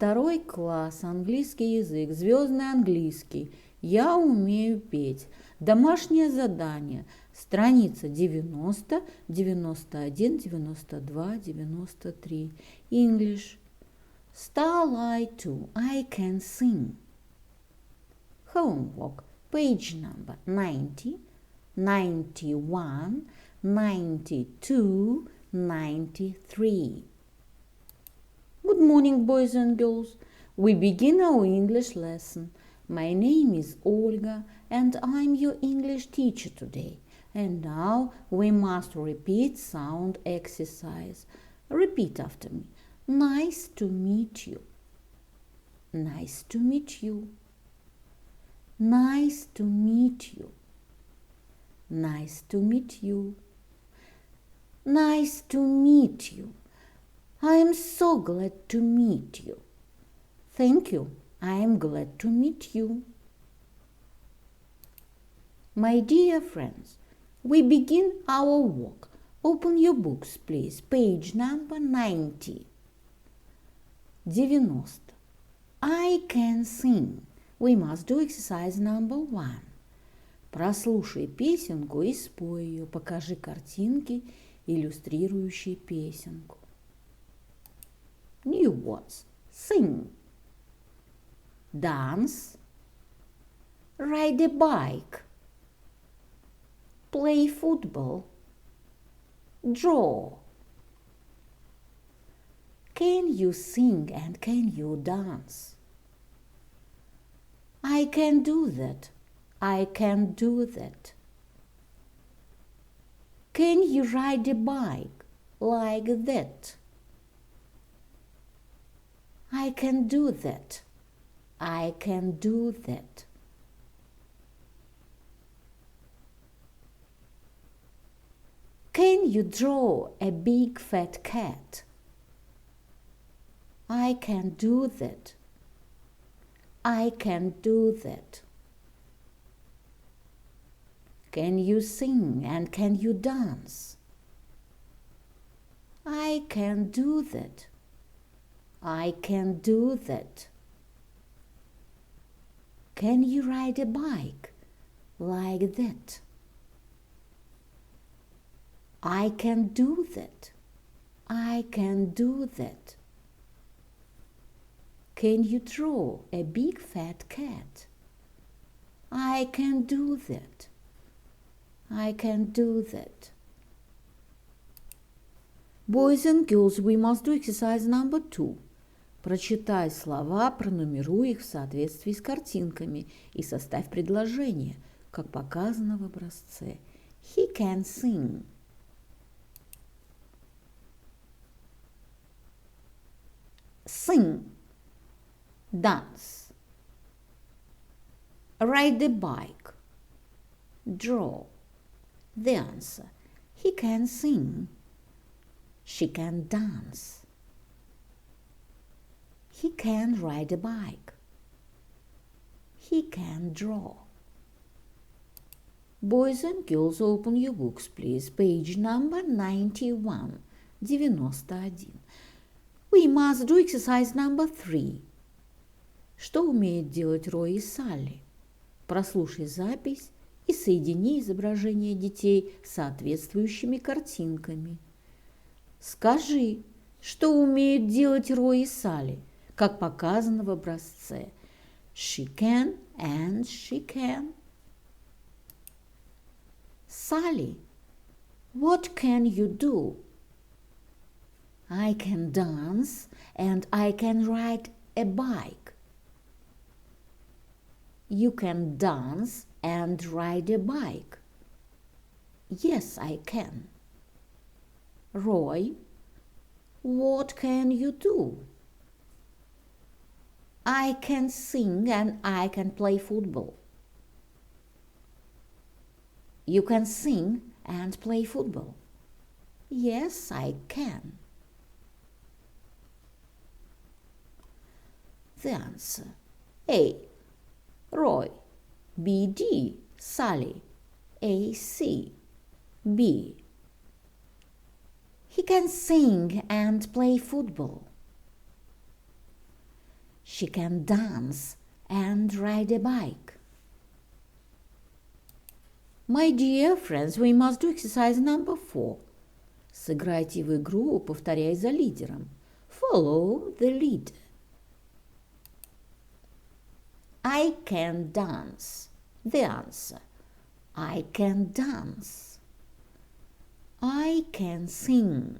2 класс, английский язык, Звездный английский. Я умею петь. Домашнее задание. Страница 90, 91, 92, 93. English. Starlight 2. I can sing. Homework. Page number 90, 91, 92, 93. Good morning, boys and girls. We begin our English lesson. My name is Olga and I'm your English teacher today. And now we must repeat sound exercise. Repeat after me. Nice to meet you. Nice to meet you. Nice to meet you. Nice to meet you. Nice to meet you. I am so glad to meet you. Thank you. I am glad to meet you. My dear friends, we begin our work. Open your books, please. Page number 90. 90. I can sing. We must do exercise number 1. Прослушай песенку и спой ее. Покажи картинки, иллюстрирующие песенку. New words. Sing. Dance. Ride a bike. Play football. Draw. Can you sing and can you dance? I can do that. I can do that. Can you ride a bike like that? I can do that. I can do that. Can you draw a big fat cat? I can do that. I can do that. Can you sing and can you dance? I can do that. I can do that. Can you ride a bike like that? I can do that. I can do that. Can you draw a big fat cat? I can do that. I can do that. Boys and girls, we must do exercise number 2. Прочитай слова, пронумеруй их в соответствии с картинками и составь предложение, как показано в образце. He can sing. Sing. Dance. Ride a bike. Draw. The answer. He can sing. She can dance. He can ride a bike. He can draw. Boys and girls, open your books, please. Page number 91. 91. We must do exercise number 3. Что умеют делать Рой и Салли? Прослушай запись и соедини изображения детей с соответствующими картинками. Скажи, что умеют делать Рой и Салли, как показано в образце. She can and she can. Sally, what can you do? I can dance and I can ride a bike. You can dance and ride a bike. Yes, I can. Roy, what can you do? I can sing and I can play football. You can sing and play football. Yes, I can. The answer. A. Roy. B. D. Sally. A. C. B. He can sing and play football. She can dance and ride a bike. My dear friends, we must do exercise number 4. Сыграйте в игру, повторяя за лидером. Follow the leader. I can dance. The answer. I can dance. I can sing.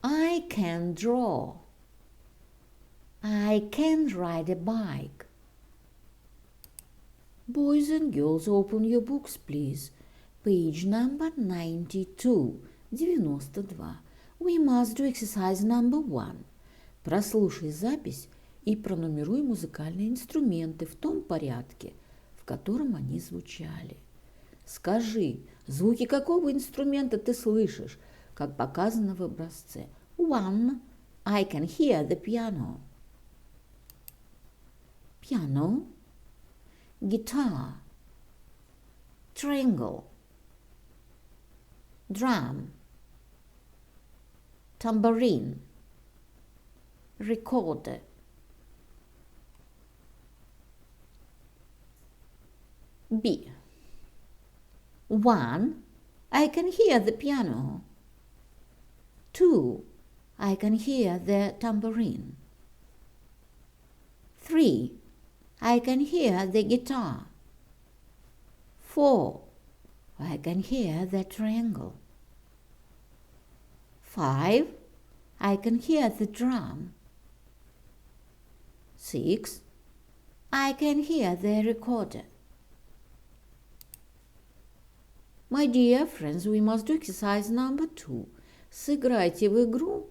I can draw. I can ride a bike. Boys and girls, open your books, please. Page number 92, 92. We must do exercise number 1. Прослушай запись и пронумеруй музыкальные инструменты в том порядке, в котором они звучали. Скажи, звуки какого инструмента ты слышишь, как показано в образце. 1. I can hear the piano. Piano. Guitar. Triangle. Drum. Tambourine. Recorder. B. 1. I can hear the piano. 2. I can hear the tambourine. 3. I can hear the guitar. 4. I can hear the triangle. 5. I can hear the drum. 6. I can hear the recorder. My dear friends, we must do exercise number 2. Сыграйте в игру.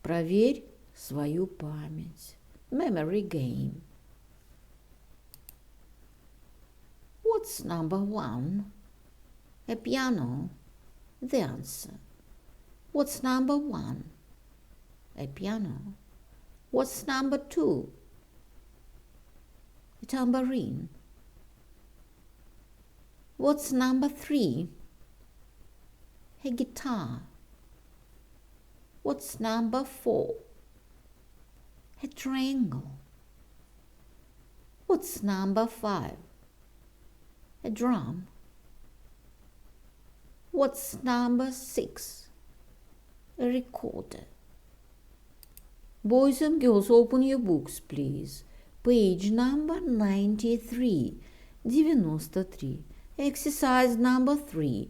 Проверь свою память. Memory game. What's number 1? A piano. The answer. What's number 1? A piano. What's number 2? A tambourine. What's number 3? A guitar. What's number 4? A triangle. What's number 5? A drum. What's number 6? A recorder. Boys and girls, open your books, please. Page number 93, 93. Exercise number 3.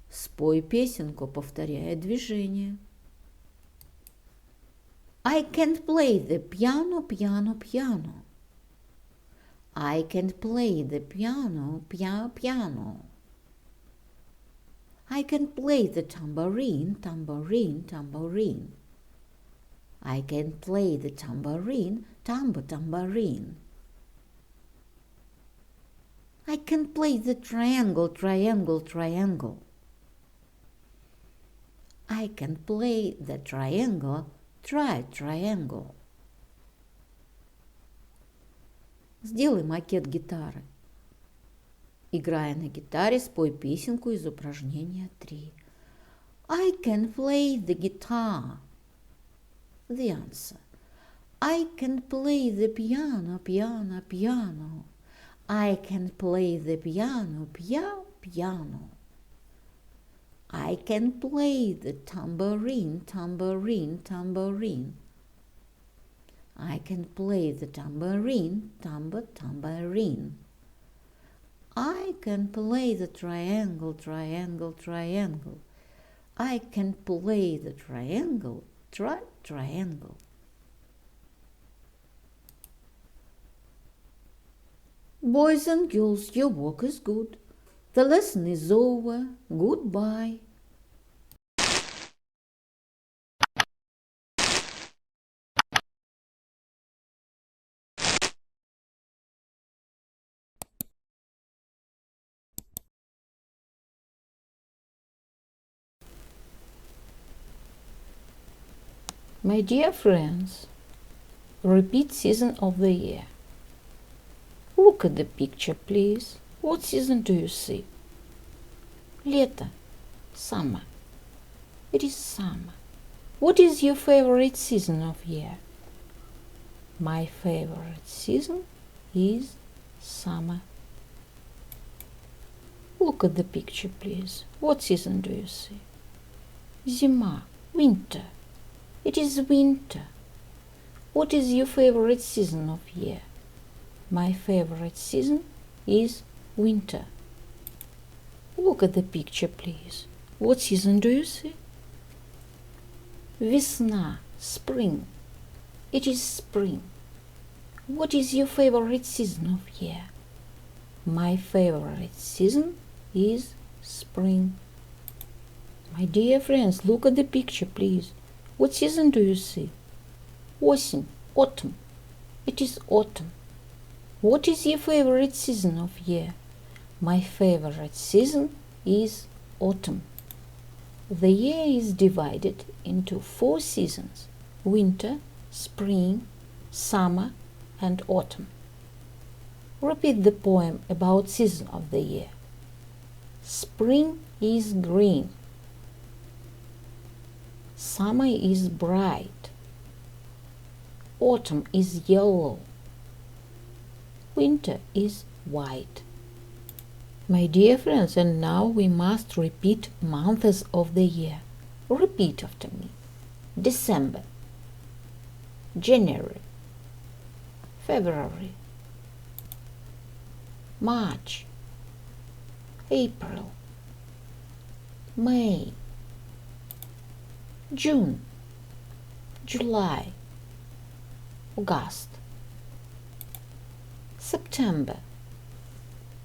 Спой песенку, повторяя движение. I can't play the piano, piano, piano. I can't play the piano, piano. I can play the tambourine, tambourine, tambourine. I can play the tambourine, tambourine. I can play the triangle, triangle, triangle. I can play the triangle, triangle. Сделай макет гитары. Играя на гитаре, спой песенку из упражнения 3. I can play the guitar. The answer. I can play the piano, piano, piano. I can play the piano, piano. I can play the tambourine, tambourine, tambourine. I can play the tambourine, tambourine. I can play the triangle, triangle, triangle. I can play the triangle, triangle. Boys and girls, your work is good. The lesson is over. Goodbye. My dear friends, repeat season of the year. Look at the picture, please. What season do you see? Лето. Summer. It is summer. What is your favorite season of year? My favorite season is summer. Look at the picture, please. What season do you see? Зима, winter. It is winter. What is your favorite season of year? My favorite season is winter. Look at the picture, please. What season do you see? Весна, spring. It is spring. What is your favorite season of year? My favorite season is spring. My dear friends, look at the picture, please. What season do you see? Осень, autumn. It is autumn. What is your favorite season of year? My favorite season is autumn. The year is divided into 4 seasons: winter, spring, summer, and autumn. Repeat the poem about season of the year. Spring is green. Summer is bright. Autumn is yellow. Winter is white. My dear friends, and now we must repeat months of the year. Repeat after me. December, January, February, March, April, May, June, July, August, September,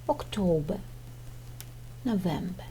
October, November.